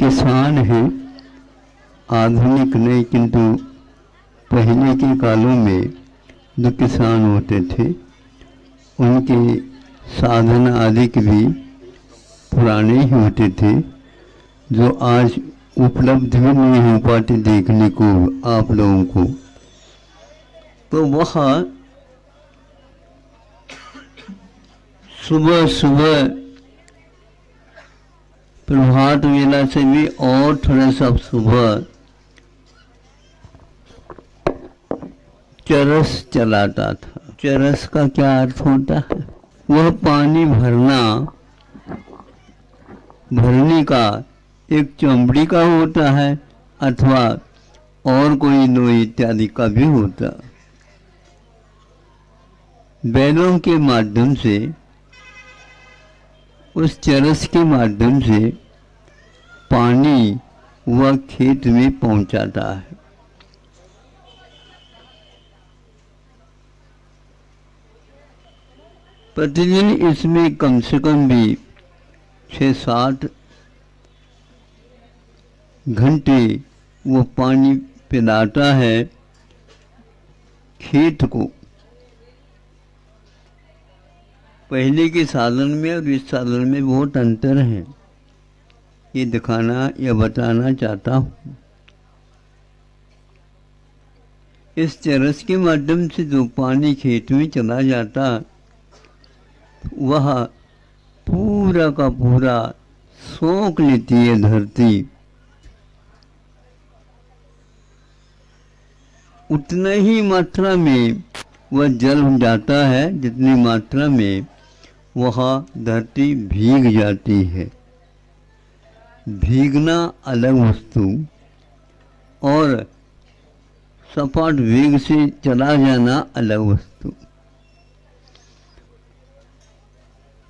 किसान हैं, आधुनिक नहीं, किंतु पहले के कालों में जो किसान होते थे उनके साधन आदि के भी पुराने ही होते थे, जो आज उपलब्ध भी नहीं हो पाते देखने को आप लोगों को। तो वह सुबह सुबह प्रभात वेला से भी और थोड़ा सा सुबह चरस चलाता था। चरस का क्या अर्थ होता है? वह पानी भरने का एक चमड़ी का होता है अथवा और कोई नोई इत्यादि का भी होता। बैलों के माध्यम से, उस चरस के माध्यम से पानी वह खेत में पहुंचाता है। प्रतिदिन इसमें कम से कम भी 6-7 घंटे वो पानी पिलाता है खेत को। पहले के साधन में और इस साधन में बहुत अंतर है, ये दिखाना या बताना चाहता हूँ। इस चरस के माध्यम से जो पानी खेत में चला जाता, वह पूरा का पूरा सोख लेती है धरती। उतना ही मात्रा में वह जल जाता है जितनी मात्रा में वह धरती भीग जाती है। भीगना अलग वस्तु और सपाट वेग से चला जाना अलग वस्तु।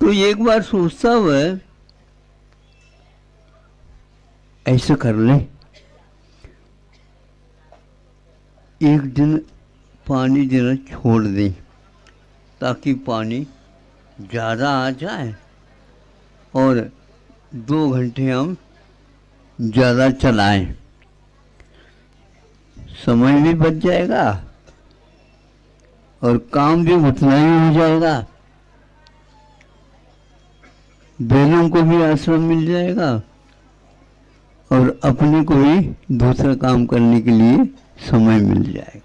तो एक बार सोचता हुआ ऐसे कर ले, एक दिन पानी देना छोड़ दें ताकि पानी ज़्यादा आ जाए और 2 घंटे हम ज़्यादा चलाएं, समय भी बच जाएगा और काम भी उतना ही हो जाएगा। बैलों को भी आश्रम मिल जाएगा और अपने को भी दूसरा काम करने के लिए समय मिल जाएगा।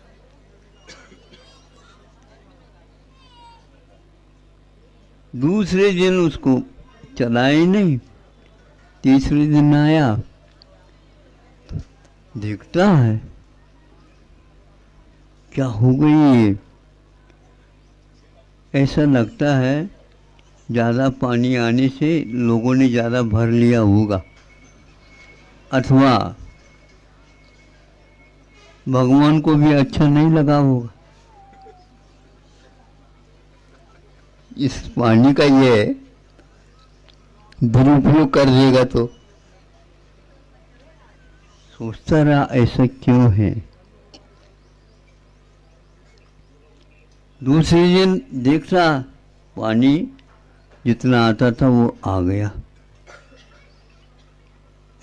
दूसरे दिन उसको चलाए नहीं, तीसरे दिन आया तो देखता है क्या हो गई ये। ऐसा लगता है ज़्यादा पानी आने से लोगों ने ज़्यादा भर लिया होगा अथवा भगवान को भी अच्छा नहीं लगा होगा। इस पानी का ये दुरुपयोग कर देगा तो सोचता रहा ऐसा क्यों है। दूसरे दिन देखता पानी जितना आता था वो आ गया।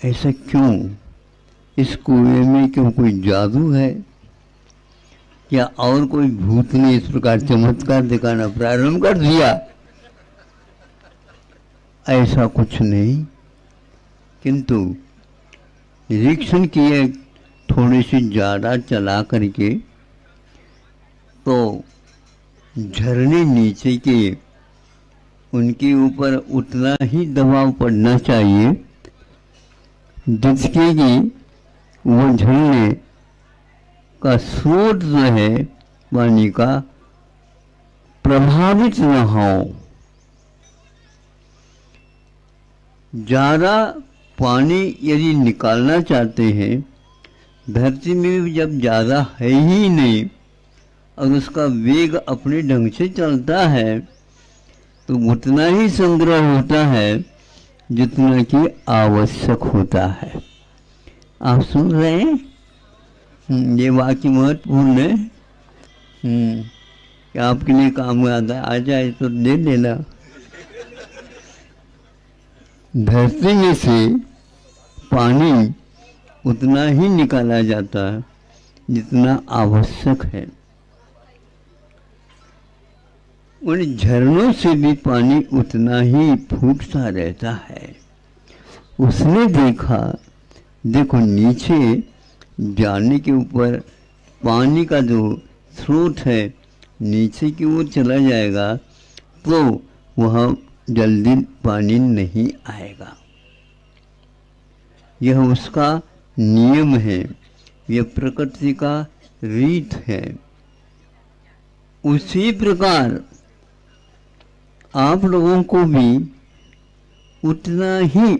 ऐसा क्यों? इस कुएं में क्यों कोई जादू है या और कोई भूत ने इस प्रकार चमत्कार दिखाना प्रारंभ कर दिया? ऐसा कुछ नहीं, किंतु निरीक्षण किए थोड़ी सी ज़्यादा चला करके तो झरने नीचे के उनके ऊपर उतना ही दबाव पड़ना चाहिए जिसके कि वो झरने का स्रोत जो है पानी का प्रभावित न हो। ज़्यादा पानी यदि निकालना चाहते हैं, धरती में जब ज़्यादा है ही नहीं और उसका वेग अपने ढंग से चलता है तो उतना ही संग्रह होता है जितना कि आवश्यक होता है। आप सुन रहे हैं? ये वाक्य महत्वपूर्ण है। कि आपके लिए काम आता है, आ जाए तो दे देना। धरती में से पानी उतना ही निकाला जाता है जितना आवश्यक है। उन झरनों से भी पानी उतना ही फूटता रहता है। उसने देखा, देखो नीचे जाने के ऊपर पानी का जो स्रोत है नीचे की ओर चला जाएगा तो वहाँ जल्दी पानी नहीं आएगा। यह उसका नियम है, यह प्रकृति का रीत है। उसी प्रकार आप लोगों को भी उतना ही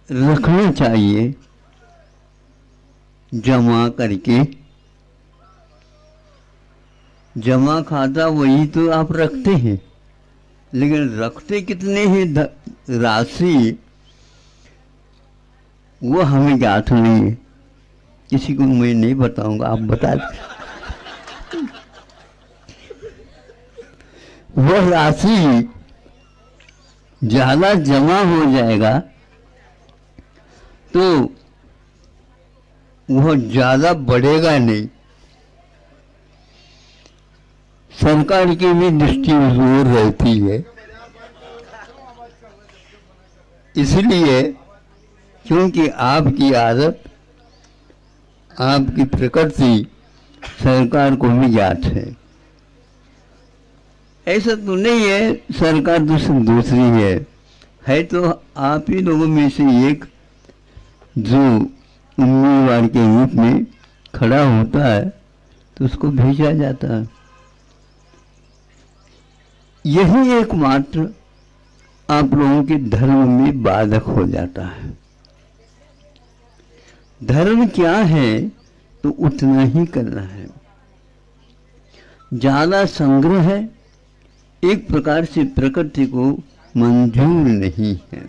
रखना चाहिए जमा करके। जमा खाता वही तो आप रखते हैं, लेकिन रखते कितने हैं राशि वो हमें ज्ञात नहीं है। किसी को मैं नहीं बताऊंगा, आप बता दें। वह राशि ज्यादा जमा हो जाएगा तो वह ज्यादा बढ़ेगा नहीं। सरकार की भी दृष्टि उस ओर रहती है, इसलिए क्योंकि आपकी आदत, आपकी प्रकृति सरकार को भी ज्ञात है। ऐसा तो नहीं है सरकार दूसरी है तो आप ही लोगों में से एक जो उम्मीदवार के रूप में खड़ा होता है तो उसको भेजा जाता है। यही एकमात्र आप लोगों के धर्म में बाधक हो जाता है। धर्म क्या है तो उतना ही करना है। ज्यादा संग्रह है एक प्रकार से प्रकृति को मंजूर नहीं है,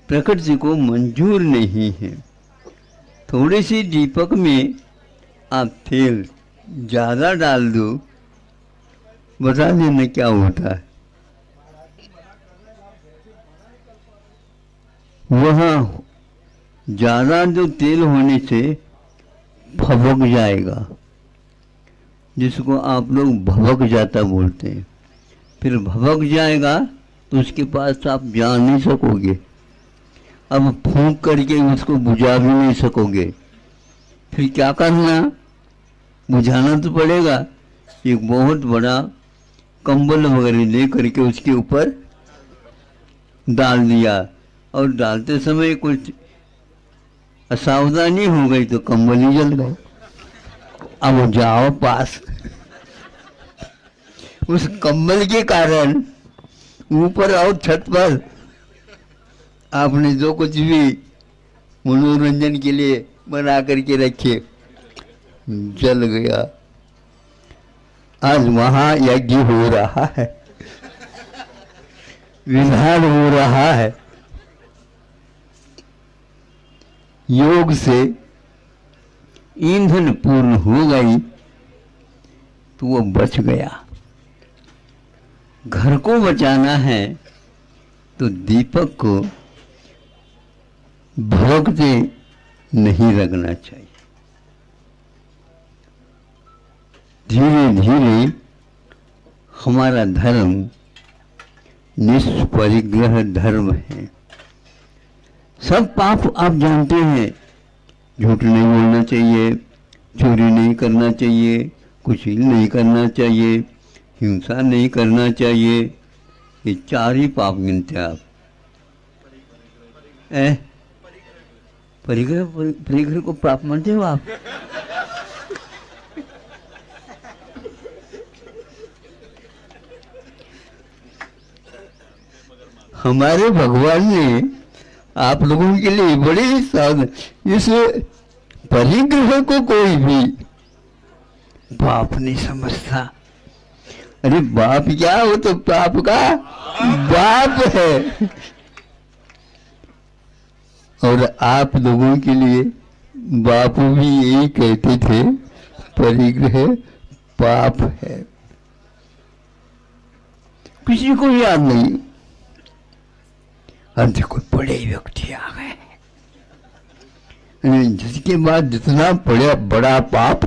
प्रकृति को मंजूर नहीं है। थोड़े से दीपक में आप तेल ज्यादा डाल दो, बता देना क्या होता है। वहाँ ज्यादा जो तेल होने से भभक जाएगा, जिसको आप लोग भभक जाता बोलते हैं। फिर भभक जाएगा तो उसके पास आप जा नहीं सकोगे, अब फूंक करके उसको बुझा भी नहीं सकोगे। फिर क्या करना, बुझाना तो पड़ेगा। एक बहुत बड़ा कंबल वगैरह ले करके उसके ऊपर डाल दिया और डालते समय कुछ असावधानी हो गई तो कंबल ही जल गए। अब जाओ पास, उस कंबल के कारण ऊपर और छत पर आपने जो कुछ भी मनोरंजन के लिए बना करके रखे जल गया। आज वहां यज्ञ हो रहा है, विधान हो रहा है। योग से ईंधन पूर्ण हो गई तो वो बच गया। घर को बचाना है तो दीपक को भभकते नहीं रखना चाहिए। धीरे धीरे हमारा धर्म निष्परिग्रह धर्म है। सब पाप आप जानते हैं, झूठ नहीं बोलना चाहिए, चोरी नहीं करना चाहिए, कुशील नहीं करना चाहिए, हिंसा नहीं करना चाहिए, ये चार ही पाप गिनते आप। परिग्रह को पाप मानते हो आप? हमारे भगवान ने आप लोगों के लिए बड़े सावधान, इस परिग्रह को कोई भी पाप नहीं समझता। अरे बाप क्या, वो तो पाप का बाप है। और आप लोगों के लिए बापू भी यही कहते थे, परिग्रह पाप है। किसी को याद नहीं, और देखो बड़े व्यक्ति आ गए, जिसके बाद जितना बड़ा पाप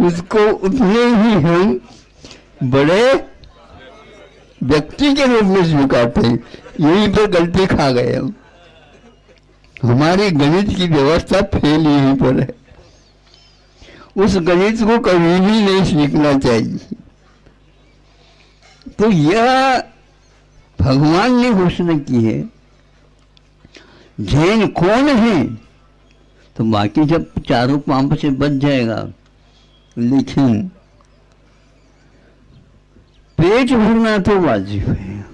उसको उतने ही हम बड़े व्यक्ति के रूप में स्वीकारते हैं। यहीं पर गलती खा गए हम, हमारी गणित की व्यवस्था फेल यहीं पर है। उस गणित को कभी भी नहीं सीखना चाहिए। तो यह भगवान ने घोषणा की है। जैन कौन है? तो बाकी जब चारों पाप से बच जाएगा, लेकिन पेट भरना तो वाजिब है।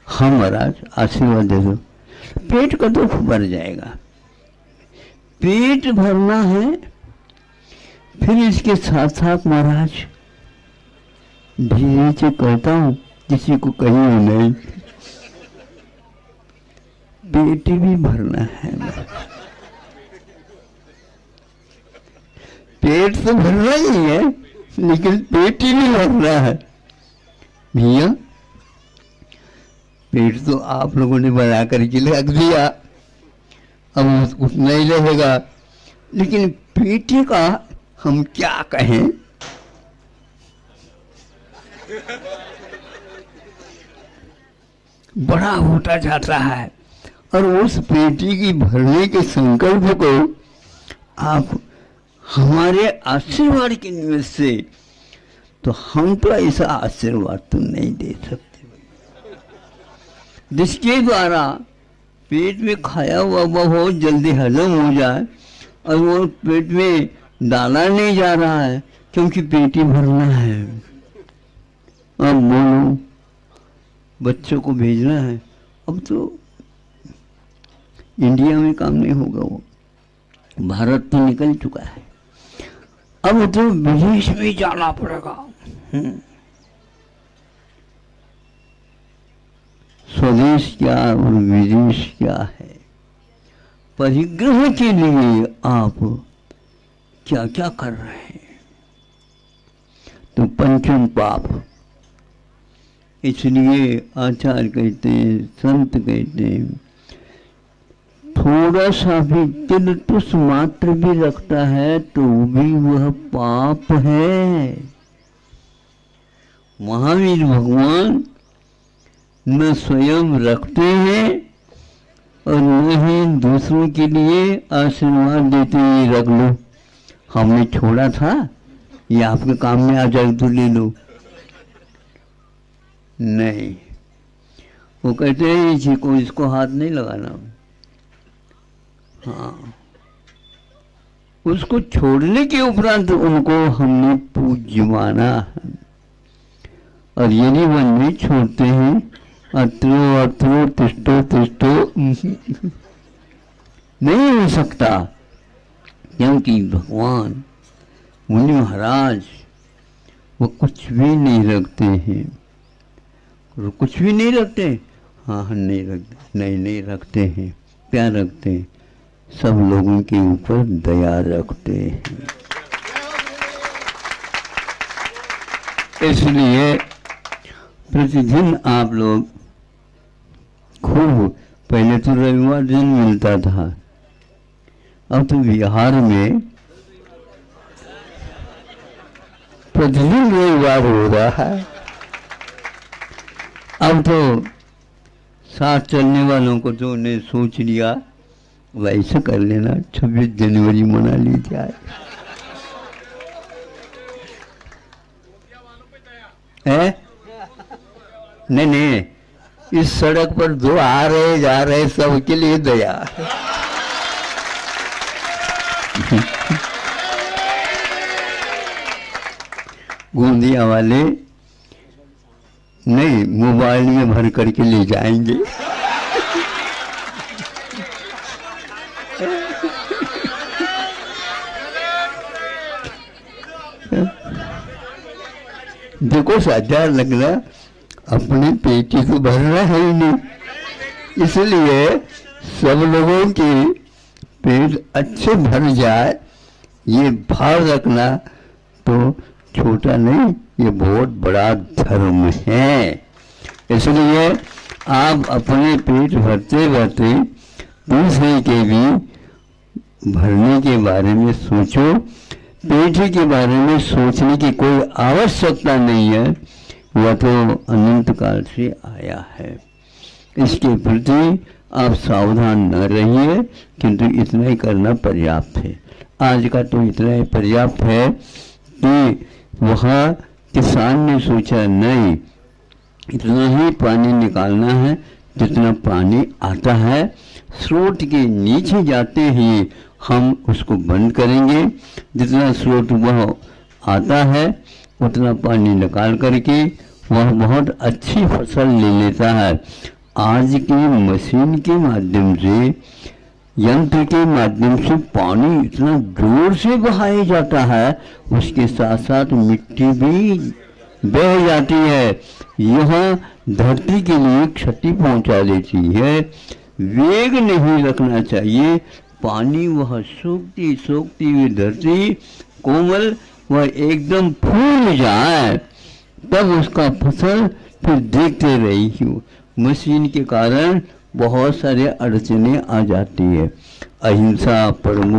हाँ महाराज आशीर्वाद दे दो, पेट का तो भर जाएगा। पेट भरना है, फिर इसके साथ साथ महाराज धीरे से कहता हूं, किसी को कहीं नहीं, पेट भी भरना है। पेट तो भरना ही है, लेकिन पेट ही भी भरना है। भैया पेट तो आप लोगों ने बना करके रख दिया, अब उतना ही रहेगा, लेकिन पेट का हम क्या कहें? बड़ा होता जाता है। और उस पेटी की भरने के संकल्प को आप हमारे आशीर्वाद के निमित्त से, तो हम तो ऐसा आशीर्वाद तो नहीं दे सकते जिसके द्वारा पेट में खाया हुआ बहुत जल्दी हजम हो जाए और वो पेट में डाला नहीं जा रहा है, क्योंकि पेटी भरना है। अब बोलो, बच्चों को भेजना है, अब तो इंडिया में काम नहीं होगा, वो भारत तो निकल चुका है, अब तो विदेश में जाना पड़ेगा। स्वदेश क्या और विदेश क्या है, परिग्रह के लिए आप क्या क्या कर रहे हैं? तो पंचम पाप, इसलिए आचार्य कहते हैं, संत कहते हैं, थोड़ा सा भी तिल तुस मात्र भी रखता है तो भी वह पाप है। महावीर भगवान न स्वयं रखते हैं और न ही दूसरों के लिए आशीर्वाद देते हैं, रख लो, हमने छोड़ा था, ये आपके काम में आ जाए तो ले लो। नहीं, वो कहते हैं इसी को, इसको हाथ नहीं लगाना। हाँ, उसको छोड़ने के उपरांत उनको हमने पूज्य माना है। और यदि वह नहीं छोड़ते हैं, अत्रो अत्रो तिष्ठो तिष्ठो नहीं हो सकता, क्योंकि भगवान मुनि महाराज वो कुछ भी नहीं रखते हैं। और कुछ भी नहीं रखते, हाँ नहीं रखते, नहीं रखते हैं। क्या रखते हैं? सब लोगों के ऊपर दया रखते हैं। इसलिए प्रतिदिन आप लोग खूब, पहले तो रविवार दिन मिलता था, अब तो बिहार में प्रतिदिन रविवार हो रहा है। अब तो साथ चलने वालों को तो ने सोच लिया वैसे कर लेना, 26 जनवरी मना ली जाए। है? नहीं, इस सड़क पर जो आ रहे जा रहे सबके लिए दया। गोंदिया वाले नहीं, मोबाइल में भर करके ले जाएंगे। देखो साझा लगना, अपने पेटी को भरना है ही नहीं, इसलिए सब लोगों के पेट अच्छे भर जाए, ये भाव रखना तो छोटा नहीं, ये बहुत बड़ा धर्म है। इसलिए आप अपने पेट भरते भरते दूसरे के भी भरने के बारे में सोचो। पेट के बारे में सोचने की कोई आवश्यकता नहीं है, वह तो अनंत काल से आया है। इसके प्रति आप सावधान न रहिए, किंतु इतना ही करना पर्याप्त है। आज का तो इतना ही पर्याप्त है कि वह किसान ने सोचा नहीं, इतना ही पानी निकालना है जितना पानी आता है, स्रोत के नीचे जाते ही हम उसको बंद करेंगे। जितना स्रोत वह आता है उतना पानी निकाल करके वह बहुत अच्छी फसल ले लेता है। आज की मशीन के माध्यम से, यंत्र के माध्यम से पानी इतना जोर से बहाया जाता है, उसके साथ साथ मिट्टी भी बह जाती है। यह धरती के लिए क्षति पहुंचा देती है। वेग नहीं रखना चाहिए। पानी वह सूखती सूखती हुई धरती कोमल वह एकदम फूल जाए, तब उसका फसल फिर देखते रही हो। मशीन के कारण बहुत सारे अड़चने आ जाती है। अहिंसा, परमो